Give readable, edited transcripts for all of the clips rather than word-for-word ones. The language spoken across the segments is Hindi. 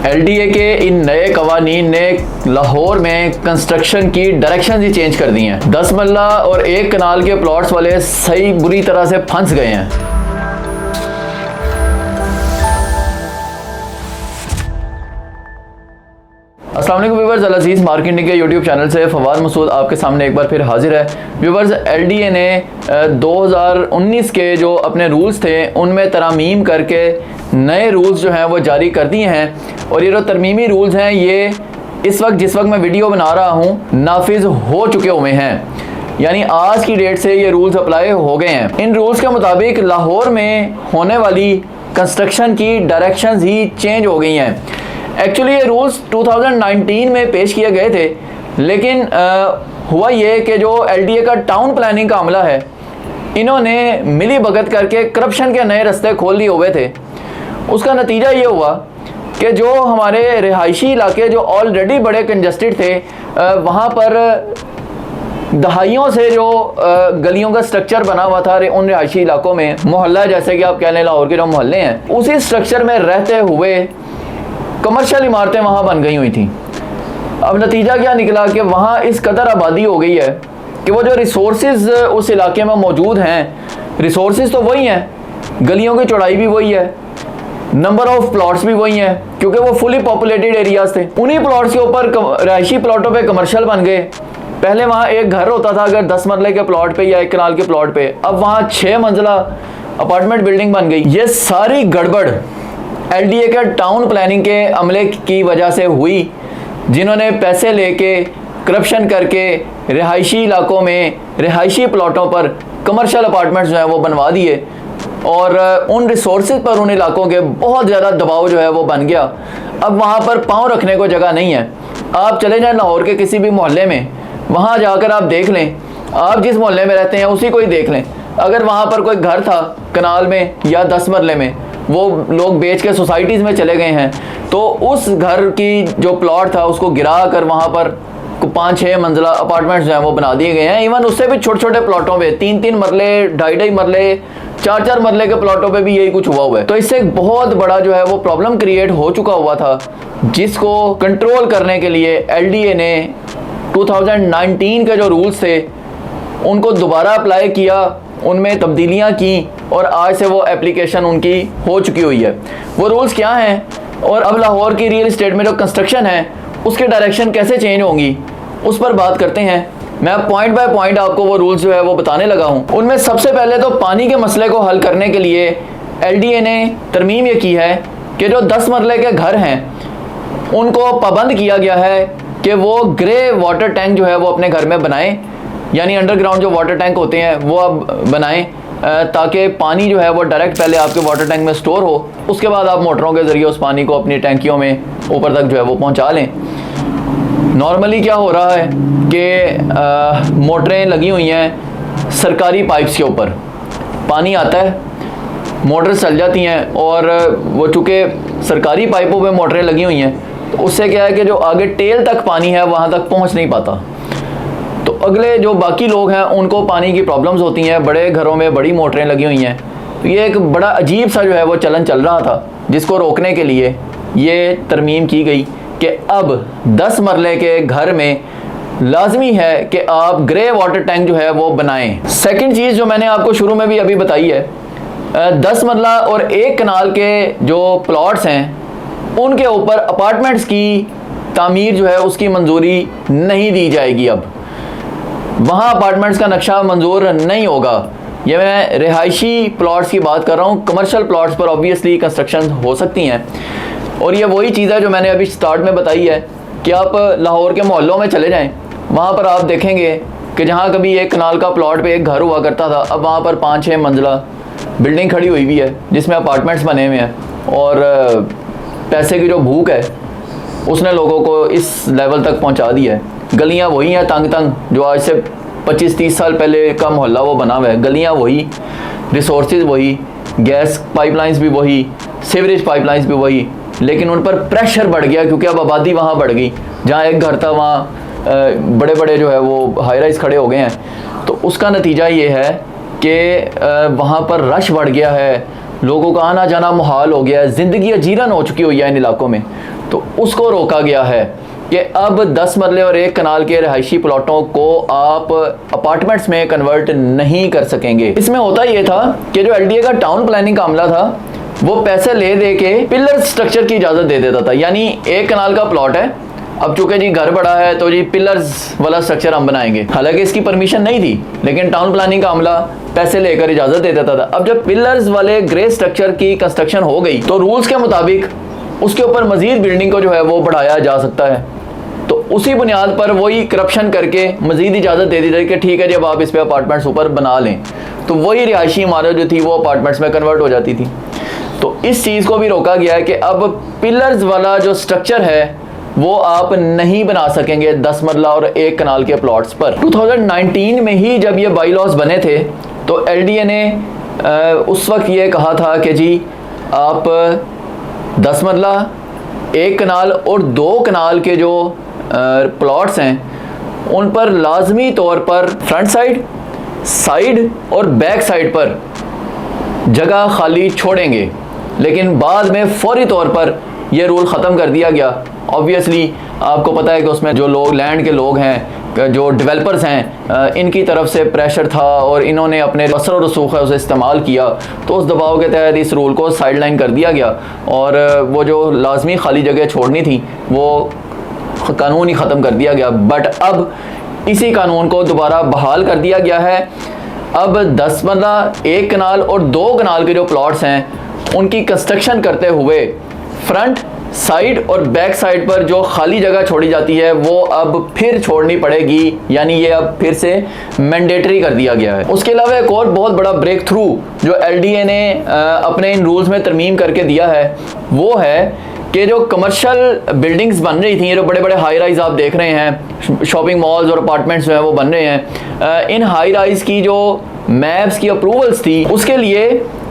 LDA के इन नए कवानीन ने लाहौर में कंस्ट्रक्शन की डायरेक्शन ही चेंज कर दी हैं। 10 मरला और 1 कनाल के प्लॉट्स वाले सही बुरी तरह से फंस गए हैं। अस्सलाम वालेकुम व्यूवर्स, अल अज़ीज़ मार्केटिंग के यूट्यूब चैनल से फवाद मसूद आपके सामने एक बार फिर हाजिर है। व्यूवर्स, LDA ने 2019 के जो अपने रूल्स थे उनमें तरमीम करके नए रूल्स जो हैं वो जारी कर दिए हैं और ये जो तरमीमी रूल्स हैं ये इस वक्त जिस वक्त मैं वीडियो बना रहा हूँ नाफिज हो चुके हुए हैं, यानी आज की डेट से ये रूल्स अप्लाई हो गए हैं। इन रूल्स के मुताबिक लाहौर में होने वाली कंस्ट्रक्शन की डायरेक्शंस ही चेंज हो गई हैं। एक्चुअली ये रूल्स 2019 में पेश किए गए थे, लेकिन हुआ ये कि जो LDA का टाउन प्लानिंग का अमला है इन्होंने मिली भगत करके करप्शन के नए रास्ते खोल दिए हुए थे। उसका नतीजा ये हुआ कि जो हमारे रिहायशी इलाके जो ऑलरेडी बड़े कंजस्टेड थे वहाँ पर दहाइयों से जो गलियों का स्ट्रक्चर बना हुआ था उन रिहायशी इलाकों में, मोहल्ला जैसे कि आप कह लें लाहौर के जो मोहल्ले हैं, उसी स्ट्रक्चर में रहते हुए कमर्शियल इमारतें वहाँ बन गई हुई थी। अब नतीजा क्या निकला कि वहाँ इस कदर आबादी हो गई है कि वो जो रिसोर्सेज उस इलाके में मौजूद हैं, रिसोर्सेज तो वही हैं, गलियों की चौड़ाई भी वही है, नंबर ऑफ प्लॉट्स भी वही हैं, क्योंकि वो फुली पॉपुलेटेड एरियाज थे। उन्हीं प्लॉट्स के ऊपर रहायशी प्लॉटों पे कमर्शियल बन गए। पहले वहाँ एक घर होता था अगर 10 मरले के प्लॉट पे या 1 कनाल के प्लॉट पे, अब वहाँ 6 मंजिला अपार्टमेंट बिल्डिंग बन गई। ये सारी गड़बड़ LDA के टाउन प्लानिंग के अमले की वजह से हुई, जिन्होंने पैसे लेके करप्शन करके रिहायशी इलाकों में रिहायशी प्लॉटों पर कमर्शियल अपार्टमेंट्स जो हैं वो बनवा दिए और उन रिसोर्सेज पर उन इलाकों के बहुत ज़्यादा दबाव जो है वो बन गया। अब वहाँ पर पाँव रखने को जगह नहीं है। आप चले जाएं लाहौर के किसी भी मोहल्ले में, वहाँ जाकर आप देख लें, आप जिस मोहल्ले में रहते हैं उसी को ही देख लें, अगर वहाँ पर कोई घर था कनाल में या 10 मरले में, वो लोग बेच के सोसाइटीज़ में चले गए हैं, तो उस घर की जो प्लॉट था उसको गिरा कर वहाँ पर 5-6 मंजिला अपार्टमेंट्स जो हैं वो बना दिए गए हैं। इवन उससे भी छोटे छोटे प्लॉटों पे 3-3 मरले, 2.5 मरले, 4-4 मरले के प्लॉटों पे भी यही कुछ हुआ है। तो इससे एक बहुत बड़ा जो है वो प्रॉब्लम क्रिएट हो चुका हुआ था, जिसको कंट्रोल करने के लिए LDA ने 2019 के जो रूल्स थे उनको दोबारा अप्लाई किया, उनमें तब्दीलियां की और आज से वो एप्लीकेशन उनकी हो चुकी हुई है। वो रूल्स क्या हैं और अब लाहौर की रियल इस्टेट में जो कंस्ट्रक्शन है उसके डायरेक्शन कैसे चेंज होंगी उस पर बात करते हैं। मैं अब पॉइंट बाय पॉइंट आपको वो रूल्स जो है वो बताने लगा हूँ। उनमें सबसे पहले तो पानी के मसले को हल करने के लिए LDA ने तरमीम ये की है कि जो 10 मरले के घर हैं उनको पाबंद किया गया है कि वो ग्रे वाटर टैंक जो है वो अपने घर में बनाएं, यानी अंडरग्राउंड जो वाटर टैंक होते हैं वो अब बनाएं, ताकि पानी जो है वो डायरेक्ट पहले आपके वाटर टैंक में स्टोर हो, उसके बाद आप मोटरों के ज़रिए उस पानी को अपनी टैंकियों में ऊपर तक जो है वो पहुंचा लें। नॉर्मली क्या हो रहा है कि मोटरें लगी हुई हैं सरकारी पाइप्स के ऊपर, पानी आता है, मोटर चल जाती हैं और वो चूँकि सरकारी पाइपों पे मोटरें लगी हुई हैं तो उससे क्या है कि जो आगे टेल तक पानी है वहाँ तक पहुँच नहीं पाता। तो अगले जो बाकी लोग हैं उनको पानी की प्रॉब्लम्स होती हैं, बड़े घरों में बड़ी मोटरें लगी हुई हैं। तो ये एक बड़ा अजीब सा जो है वो चलन चल रहा था, जिसको रोकने के लिए ये तरमीम की गई कि अब 10 मरले के घर में लाजमी है कि आप ग्रे वाटर टैंक जो है वो बनाएं। सेकंड चीज़ जो मैंने आपको शुरू में भी अभी बताई है, 10 मरला और 1 कनाल के जो प्लॉट्स हैं उनके ऊपर अपार्टमेंट्स की तामीर जो है उसकी मंजूरी नहीं दी जाएगी। अब वहाँ अपार्टमेंट्स का नक्शा मंजूर नहीं होगा। ये मैं रिहायशी प्लॉट्स की बात कर रहा हूँ, कमर्शियल प्लॉट्स पर ऑब्वियसली कंस्ट्रक्शन हो सकती हैं। और ये वही चीज़ है जो मैंने अभी स्टार्ट में बताई है कि आप लाहौर के मोहल्लों में चले जाएं, वहाँ पर आप देखेंगे कि जहाँ कभी 1 कनाल का प्लॉट पे एक घर हुआ करता था, अब वहाँ पर 5-6 मंजिला बिल्डिंग खड़ी हुई भी है जिसमें अपार्टमेंट्स बने हुए हैं। और पैसे की जो भूख है उसने लोगों को इस लेवल तक पहुँचा दिया है। गलियाँ वही हैं तंग तंग, जो आज से 25-30 साल पहले का मोहल्ला वो बना हुआ है। गलियाँ वही, रिसोर्सेज वही, गैस पाइपलाइंस भी वही, सीवरेज पाइपलाइंस भी वही, लेकिन उन पर प्रेशर बढ़ गया क्योंकि अब आबादी वहाँ बढ़ गई। जहाँ एक घर था वहाँ बड़े बड़े जो है वो हाई राइज खड़े हो गए हैं। तो उसका नतीजा ये है कि वहाँ पर रश बढ़ गया है, लोगों का आना जाना मुहाल हो गया है, ज़िंदगी अजीरन हो चुकी हुई है इन इलाकों में, तो उसको रोका गया है कि अब 10 मरले और 1 कनाल के रहायशी प्लॉटों को आप अपार्टमेंट्स में कन्वर्ट नहीं कर सकेंगे। इसमें होता ये था कि जो LDA का टाउन प्लानिंग का अमला था वो पैसे ले दे के पिलर स्ट्रक्चर की इजाज़त दे देता था, यानी 1 कनाल का प्लॉट है, अब चूंकि जी घर बड़ा है तो जी पिलर्स वाला स्ट्रक्चर हम बनाएंगे, हालांकि इसकी परमिशन नहीं थी, लेकिन टाउन प्लानिंग का अमला पैसे लेकर इजाज़त दे देता था। अब जब पिलर्स वाले ग्रे स्ट्रक्चर की कंस्ट्रक्शन हो गई तो रूल्स के मुताबिक उसके ऊपर मजीद बिल्डिंग को जो है वो बढ़ाया जा सकता है, तो उसी बुनियाद पर वही करप्शन करके मजीद इजाज़त दे दी जाए कि ठीक है जब आप इस पे अपार्टमेंट्स ऊपर बना लें, तो वही रिहायशी इमारत जो थी वो अपार्टमेंट्स में कन्वर्ट हो जाती थी। तो इस चीज़ को भी रोका गया है कि अब पिलर्स वाला जो स्ट्रक्चर है वो आप नहीं बना सकेंगे 10 मरला और 1 कनाल के प्लॉट्स पर। 2019 में ही जब ये बाई लॉज बने थे तो LDA ने उस वक्त ये कहा था कि जी आप 10 मरला 1 कनाल और 2 कनाल के जो प्लॉट्स हैं उन पर लाजमी तौर पर फ्रंट साइड और बैक साइड पर जगह खाली छोड़ेंगे, लेकिन बाद में फौरी तौर पर यह रूल ख़त्म कर दिया गया। ऑब्वियसली आपको पता है कि उसमें जो लोग लैंड के लोग हैं, जो डेवलपर्स हैं, इनकी तरफ से प्रेशर था और इन्होंने अपने असर और रसूख है उसे इस्तेमाल किया, तो उस दबाव के तहत इस रूल को साइडलाइन कर दिया गया और वो जो लाजमी खाली जगह छोड़नी थी वो कानून ही ख़त्म कर दिया गया। बट अब इसी कानून को दोबारा बहाल कर दिया गया है। अब 10 मरला 1 कनाल और 2 कनाल के जो प्लॉट्स हैं उनकी कंस्ट्रक्शन करते हुए फ्रंट साइड और बैक साइड पर जो खाली जगह छोड़ी जाती है वो अब फिर छोड़नी पड़ेगी, यानी ये अब फिर से मैंडेटरी कर दिया गया है। उसके अलावा एक और बहुत बड़ा ब्रेक थ्रू जो LDA ने अपने इन रूल्स में तरमीम करके दिया है वो है कि जो कमर्शियल बिल्डिंग्स बन रही थी, ये जो बड़े बड़े हाई राइज आप देख रहे हैं, शॉपिंग मॉल्स और अपार्टमेंट्स जो हैं वो बन रहे हैं, इन हाई राइज की जो मैप्स की अप्रूवल्स थी उसके लिए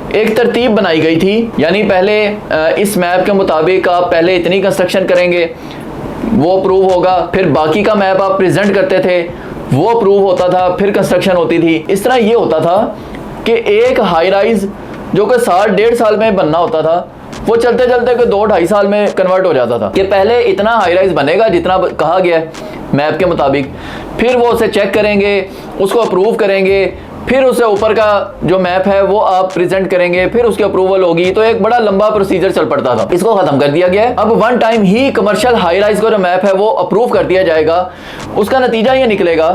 एक तरतीब बनाई गई थी, यानी पहले इस मैप के मुताबिक आप पहले इतनी कंस्ट्रक्शन करेंगे वो अप्रूव होगा, फिर बाकी का मैप आप प्रेजेंट करते थे वो अप्रूव होता था, फिर कंस्ट्रक्शन होती थी। इस तरह ये होता था कि एक हाई राइज जो कि 1.5 साल में बनना होता था वो चलते चलते 2-2.5 साल में कन्वर्ट हो जाता था कि पहले इतना हाई राइज बनेगा जितना कहा गया है मैप के मुताबिक, फिर वो उसे चेक करेंगे, उसको अप्रूव करेंगे, फिर उसे ऊपर का जो मैप है वो आप प्रेजेंट करेंगे, फिर उसकी अप्रूवल होगी, तो एक बड़ा लंबा प्रोसीजर चल पड़ता था। इसको खत्म कर दिया गया है। अब वन टाइम ही कमर्शियल हाई राइज का जो मैप है वो अप्रूव कर दिया जाएगा। उसका नतीजा ये निकलेगा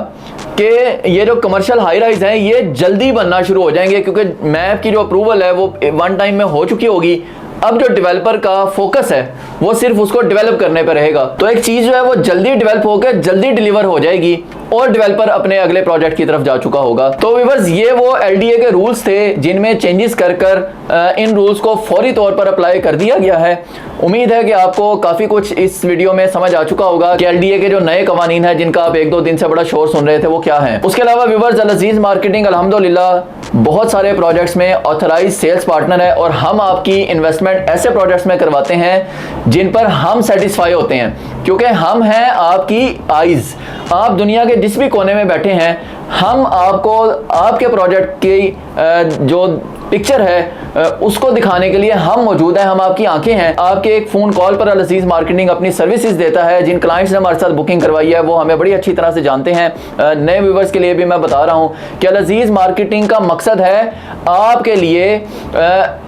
कि ये जो कमर्शियल हाई राइज हैं ये जल्दी बनना शुरू हो जाएंगे, क्योंकि मैप की जो अप्रूवल है वो वन टाइम में हो चुकी होगी। अब जो डेवलपर का फोकस है वो सिर्फ उसको डेवलप करने पर रहेगा, तो एक चीज जो है वो जल्दी डेवलप होकर जल्दी डिलीवर हो जाएगी और डेवलपर अपने अगले प्रोजेक्ट की तरफ जा चुका होगा। तो व्यूअर्स ये वो LDA के रूल्स थे जिनमें चेंजेस कर इन रूल्स को फौरी तौर पर अप्लाई कर दिया गया है। उम्मीद है कि आपको काफ़ी कुछ इस वीडियो में समझ आ चुका होगा कि LDA के जो नए कवानीन हैं जिनका आप 1-2 दिन से बड़ा शोर सुन रहे थे वो क्या हैं। उसके अलावा व्यूअर्स अल अजीज मार्केटिंग अल्हम्दुलिल्लाह बहुत सारे प्रोजेक्ट्स में ऑथराइज सेल्स पार्टनर है और हम आपकी इन्वेस्टमेंट ऐसे प्रोजेक्ट्स में करवाते हैं जिन पर हम सेटिस्फाई होते हैं, क्योंकि हम हैं आपकी आइज़। आप दुनिया के जिस भी कोने में बैठे हैं हम आपको आपके प्रोजेक्ट की जो पिक्चर है उसको दिखाने के लिए हम मौजूद हैं। हम आपकी आंखें हैं। आपके एक फ़ोन कॉल पर अल अजीज मार्केटिंग अपनी सर्विसेज देता है। जिन क्लाइंट्स ने हमारे साथ बुकिंग करवाई है वो हमें बड़ी अच्छी तरह से जानते हैं। नए व्यूवर्स के लिए भी मैं बता रहा हूँ कि अल अजीज मार्केटिंग का मकसद है आपके लिए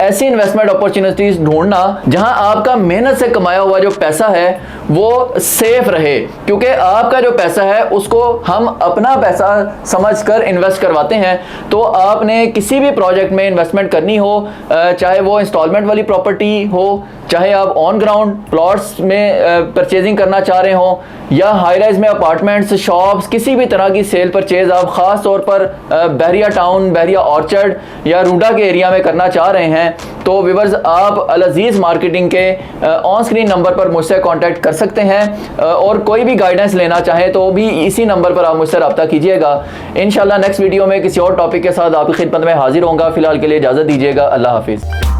ऐसी इन्वेस्टमेंट अपॉर्चुनिटीज़ ढूंढना जहाँ आपका मेहनत से कमाया हुआ जो पैसा है वो सेफ रहे, क्योंकि आपका जो पैसा है उसको हम अपना पैसा समझकर इन्वेस्ट करवाते हैं। तो आपने किसी भी प्रोजेक्ट में इन्वेस्टमेंट करनी हो, चाहे वो इंस्टॉलमेंट वाली प्रॉपर्टी हो, चाहे आप ऑन ग्राउंड प्लॉट्स में परचेजिंग करना चाह रहे हो या हाई राइज में अपार्टमेंट्स, शॉप्स, किसी भी तरह की सेल परचेज आप ख़ास तौर पर बहरिया टाउन, बहरिया ऑर्चर्ड या रूडा के एरिया में करना चाह रहे हैं, तो व्यूअर्स आप अल अजीज मार्केटिंग के ऑन स्क्रीन नंबर पर मुझसे कांटेक्ट कर सकते हैं और कोई भी गाइडेंस लेना चाहें तो भी इसी नंबर पर आप मुझसे रब्ता कीजिएगा। इंशाल्लाह नेक्स्ट वीडियो में किसी और टॉपिक के साथ आपकी खिदमत में हाजिर होऊंगा। फिलहाल के लिए इजाज़त दीजिएगा। अल्लाह हाफिज़।